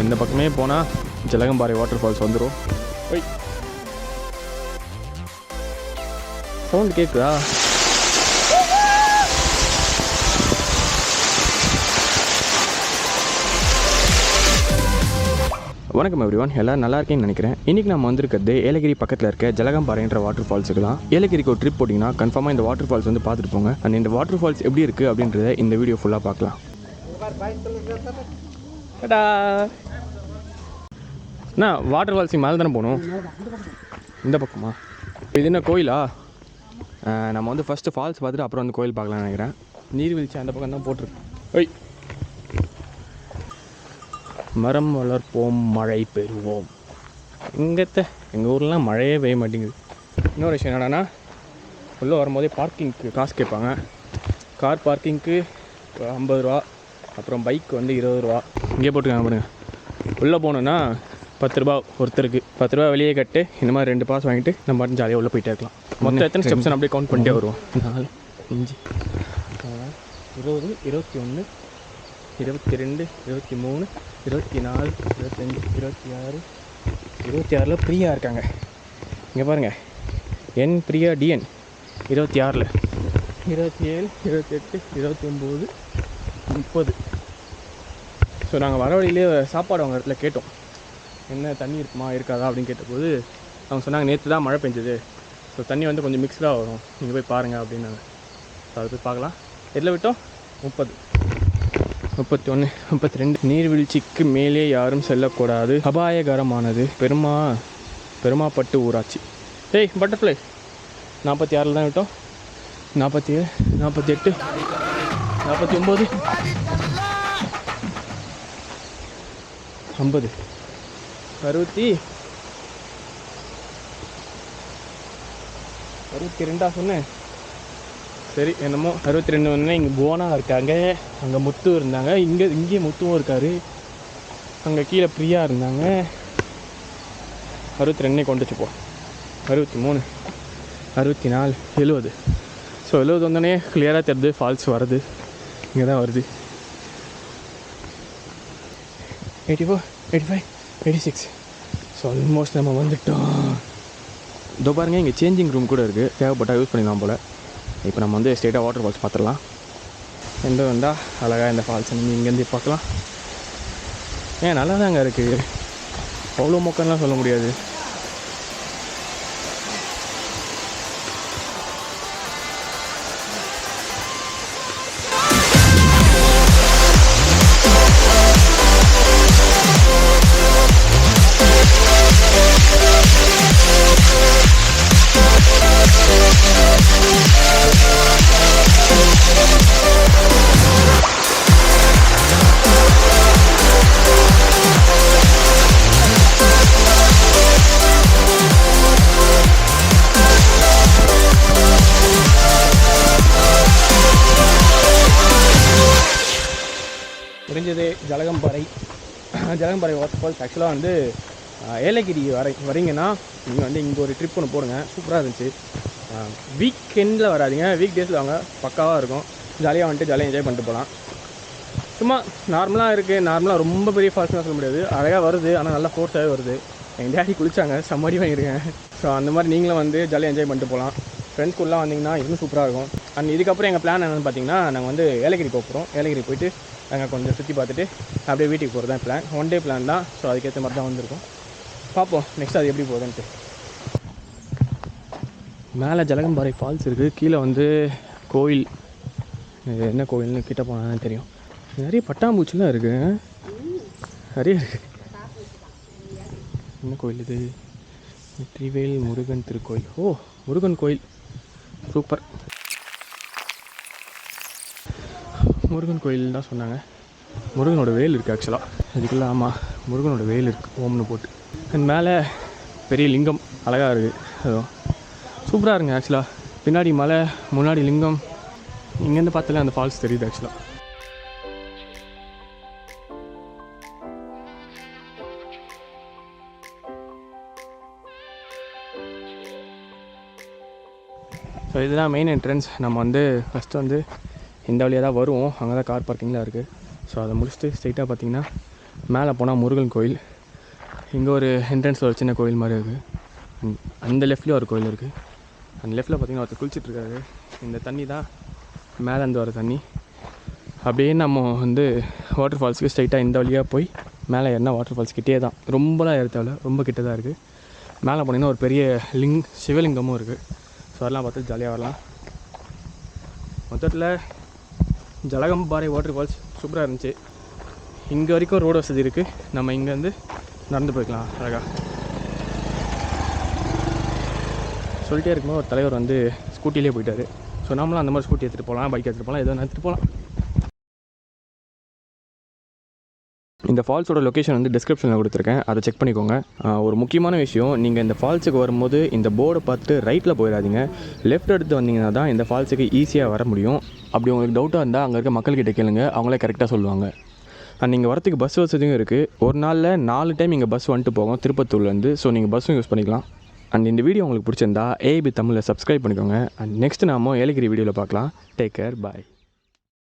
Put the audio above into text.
இந்த பக்கமே போனால் ஜலகம்பாறை வாட்டர் ஃபால்ஸ் வந்துடும். ஒய் சவுண்ட் கேட்குதா? வணக்கம் எவ்ரிவன், எல்லோரும் நல்லா இருக்கேன்னு நினைக்கிறேன். இன்றைக்கி நம்ம வந்திருக்கிறது ஏலகிரி பக்கத்தில் இருக்க ஜலகம்பாறைன்ற வாட்டர் ஃபால்ஸுக்குலாம். ஏலகிரிக்கு ஒரு ட்ரிப் போட்டிங்கன்னா கன்ஃபார்மாக இந்த வாட்டர் ஃபால்ஸ் வந்து பார்த்துட்டு போங்க. அண்ட் இந்த வாட்டர் ஃபால்ஸ் எப்படி இருக்குது அப்படின்றத இந்த வீடியோ ஃபுல்லாக பார்க்கலாம். அண்ணா வாட்டர் ஃபால்ஸுக்கு மேலே தானே போகணும்? இந்த பக்கமா? இது என்ன கோயிலா? நம்ம வந்து ஃபஸ்ட்டு ஃபால்ஸ் பார்த்துட்டு அப்புறம் வந்து கோயில் பார்க்கலாம்னு நினைக்கிறேன். நீர்வீழ்ச்சி அந்த பக்கம் தான் போட்டிருக்கேன். ஒய் மரம் வளர்ப்போம் மழை பெறுவோம். எங்கள் ஊர்லாம் மழையே பெய்ய மாட்டேங்குது. இன்னொரு விஷயம் என்னடானா, உள்ளே வரும்போதே பார்க்கிங்க்கு காசு கேட்பாங்க. கார் பார்க்கிங்க்கு 50 ரூபா, அப்புறம் பைக் வந்து 20 ரூபா. இங்கே போட்டுருக்காங்க பாருங்க. உள்ளே போகணுன்னா 10 ரூபா ஒருத்தருக்கு. 10 ரூபா வெளியே கட்டு. இந்த மாதிரி 2 பாஸ் வாங்கிட்டு நம்ம மட்டும் ஜாலியாக உள்ளே போயிட்டே இருக்கலாம். மொத்தம் எத்தனை ஸ்டெப்ஸ் அப்படியே கவுண்ட் பண்ணிட்டே வருவோம். 4 5 20 21 22 23 24 25 26 26 பிரியா இருக்காங்க. இங்கே பாருங்கள், என் பிரியா டிஎன் 26, 27 28 29 30. ஸோ நாங்கள் வர வழியிலே சாப்பாடு அவங்க இடத்துல கேட்டோம், என்ன தண்ணி இருக்குமா இருக்காதா அப்படின்னு கேட்டபோது அவங்க சொன்னாங்க, நேற்று தான் மழை பெஞ்சது, ஸோ தண்ணி வந்து கொஞ்சம் மிக்ஸ்டாக வரும், நீங்கள் போய் பாருங்கள் அப்படின்னாங்க. ஸோ அதை போய் பார்க்கலாம். எதில் விட்டோம்? 30 31 32. நீர்வீழ்ச்சிக்கு மேலே யாரும் செல்லக்கூடாது, அபாயகரமானது. பெருமாப்பட்டு ஊராட்சி. ஏய் பட்டர்ஃப்ளை 46 தான் விட்டோம். 47 48 49 50 62 சொன்னேன். சரி என்னமோ 62 வந்து இங்கே போனா இருக்காங்க, அங்கே முத்து இருந்தாங்க, இங்கே முத்துவும் இருக்கார், அங்கே கீழே பிரியா இருந்தாங்க. 62 கொண்டு வச்சுப்போம். 63 64 70. ஸோ 70 வந்தோடனே கிளியராக தெரியுது ஃபால்ஸ் வருது. இங்கே தான் வருது. 84 85 86. ஸோ ஆல்மோஸ்ட் நம்ம வந்துட்டோம். இதோ பாருங்கள், இங்கே சேஞ்சிங் ரூம் கூட இருக்குது, தேவைப்பட்டால் யூஸ் பண்ணிடலாம் போல். இப்போ நம்ம வந்து ஸ்ட்ரெயிட்டாக வாட்டர் ஃபால்ஸ் பார்த்துடலாம். எந்த வந்தால் அழகாக இந்த ஃபால்ஸ் நீங்கள் இங்கேருந்து பார்க்கலாம். நல்லா தாங்க இருக்குது, அவ்வளோ மொக்கம்லாம் சொல்ல முடியாது. முடிஞ்சது ஜலகம்பாறை வாட்டர் ஃபால்ஸ். ஆக்சுவலாக வந்து ஏலகிரி வரீங்கன்னா நீங்கள் வந்து இங்கே ஒரு ட்ரிப் ஒன்று போடுங்க, சூப்பராக இருந்துச்சு. வீக்கெண்டில் வராதிங்க, வீக் டேஸில் வாங்க, பக்காவாக இருக்கும். ஜாலியாக வந்துட்டு ஜாலியாக என்ஜாய் பண்ணிட்டு போகலாம். சும்மா நார்மலாக இருக்குது, நார்மலாக ரொம்ப பெரிய ஃபால்ஸ்லாம் சொல்ல முடியாது, அழகாக வருது, ஆனால் நல்லா ஃபோர்ஸாகவே வருது. எங்கள் டேடி குளிச்சாங்க, செம்மடி வாங்கியிருக்கேன். ஸோ அந்த மாதிரி நீங்களும் வந்து ஜாலியாக என்ஜாய் பண்ணிட்டு போகலாம். ஃப்ரெண்ட்ஸ் கூடலாம் வந்தீங்கன்னா இன்னும் சூப்பராக இருக்கும். அண்ட் இதுக்கப்புறம் எங்கள் பிளான் என்னென்னு பார்த்தீங்கன்னா, நாங்கள் வந்து ஏலகிரி போகிறோம். ஏலகிரி போயிட்டு நாங்கள் கொஞ்சம் சுற்றி பார்த்துட்டு அப்படியே வீட்டுக்கு போகிறது தான் பிளான். 1 டே பிளான் தான். ஸோ அதுக்கேற்ற மாதிரி தான் வந்திருக்கோம். பார்ப்போம் நெக்ஸ்ட் அது எப்படி போகுதுன்ட்டு. மேலே ஜலகம்பாறை ஃபால்ஸ் இருக்குது, கீழே வந்து கோயில். என்ன கோயில்னு கிட்ட போனால் தெரியும். நிறைய பட்டாம்பூச்சிலாம் இருக்குது, நிறைய இருக்குது. என்ன கோயில் இது? வெற்றிவேல் முருகன் திருக்கோயில். ஓ, முருகன் கோயில், சூப்பர். முருகன் கோயில் தான் சொன்னாங்க. முருகனோட வேல் இருக்குது ஆக்சுவலாக அதுக்குள்ளே. ஆமாம், முருகனோட வேல் இருக்குது, ஓம்னு போட்டு. அண்ட் மேலே பெரிய லிங்கம் அழகாக இருக்குது, அதுவும் சூப்பராக இருக்குங்க ஆக்சுவலாக. பின்னாடி மலை, முன்னாடி லிங்கம். இங்கேருந்து பார்த்தாலே அந்த ஃபால்ஸ் தெரியுது ஆக்சுவலாக. ஸோ இதுதான் மெயின் என்ட்ரன்ஸ். நம்ம வந்து ஃபஸ்ட்டு வந்து இந்த வழியாக தான் வருவோம், அங்கே தான் கார் பார்க்கிங்லாம் இருக்குது. ஸோ அதை முடிச்சுட்டு ஸ்ட்ரைட்டாக பார்த்தீங்கன்னா மேலே போனால் முருகன் கோயில். இங்கே ஒரு என்ட்ரன்ஸில் ஒரு சின்ன கோயில் மாதிரி இருக்குது. அந்த லெஃப்ட்லேயும் ஒரு கோயில் இருக்குது. அந்த லெஃப்ட்டில் பார்த்திங்கன்னா ஒருத்தர் குளிச்சிட்ருக்காரு. இந்த தண்ணி தான் மேலேருந்து வர தண்ணி. அப்படியே நம்ம வாட்டர் ஃபால்ஸுக்கு ஸ்ட்ரைட்டாக இந்த வழியாக போய் மேலே ஏறினா வாட்டர் ஃபால்ஸ் கிட்டே தான். ரொம்பலாம் ஏற தேவையில்ல, ரொம்ப கிட்டே தான் இருக்குது. மேலே போனீங்கன்னா ஒரு பெரிய சிவலிங்கமும் இருக்குது. ஸோ அதெல்லாம் பார்த்து ஜாலியாக வரலாம். மொத்தத்தில் ஜலகம்பாறை வாட்டர் ஃபால்ஸ் சூப்பராக இருந்துச்சு. இங்கே வரைக்கும் ரோடு வசதி இருக்குது. நம்ம இங்கேருந்து நடந்து போய்க்கலாம் அழகாக. சொல்லிட்டே இருக்கும்போது ஒரு தலைவர் ஸ்கூட்டிலே போயிட்டார். ஸோ நாமளும் அந்த மாதிரி ஸ்கூட்டி எடுத்துகிட்டு போகலாம், பைக் எடுத்துகிட்டு போகலாம், எதோ எடுத்துகிட்டு போகலாம். இந்த ஃபால்ஸோட லொக்கேஷன் டிஸ்கிரிப்ஷனில் கொடுத்துருக்கேன், அதை செக் பண்ணிக்கோங்க. ஒரு முக்கியமான விஷயம், நீங்கள் இந்த ஃபால்ஸுக்கு வரும்போது இந்த போர்டை பார்த்துட்டு ரைட்டில் போயிடாதீங்க, லெஃப்ட் எடுத்து வந்தீங்கன்னா தான் இந்த ஃபால்ஸுக்கு ஈஸியாக வர முடியும். அப்படி உங்களுக்கு டவுட்டாக இருந்தால் அங்கே இருக்க மக்கள்கிட்ட கேளுங்க, அவங்களே கரெக்டாக சொல்லுவாங்க. அண்ட் நீங்கள் வரத்துக்கு பஸ் வசதியும் இருக்குது. ஒரு நாளில் 4 டைம் இங்கே பஸ் வந்துட்டு போகும் திருப்பத்தூர்லேருந்து. ஸோ நீங்கள் பஸ்ஸும் யூஸ் பண்ணிக்கலாம். அண்ட் இந்த வீடியோ உங்களுக்கு பிடிச்சிருந்தா AIB தமிழில் சப்ஸ்கிரைப் பண்ணிக்கோங்க. அண்ட் நெக்ஸ்ட் நாம ஏலகிரி வீடியோவில் பார்க்கலாம். டேக் கேர், பாய்.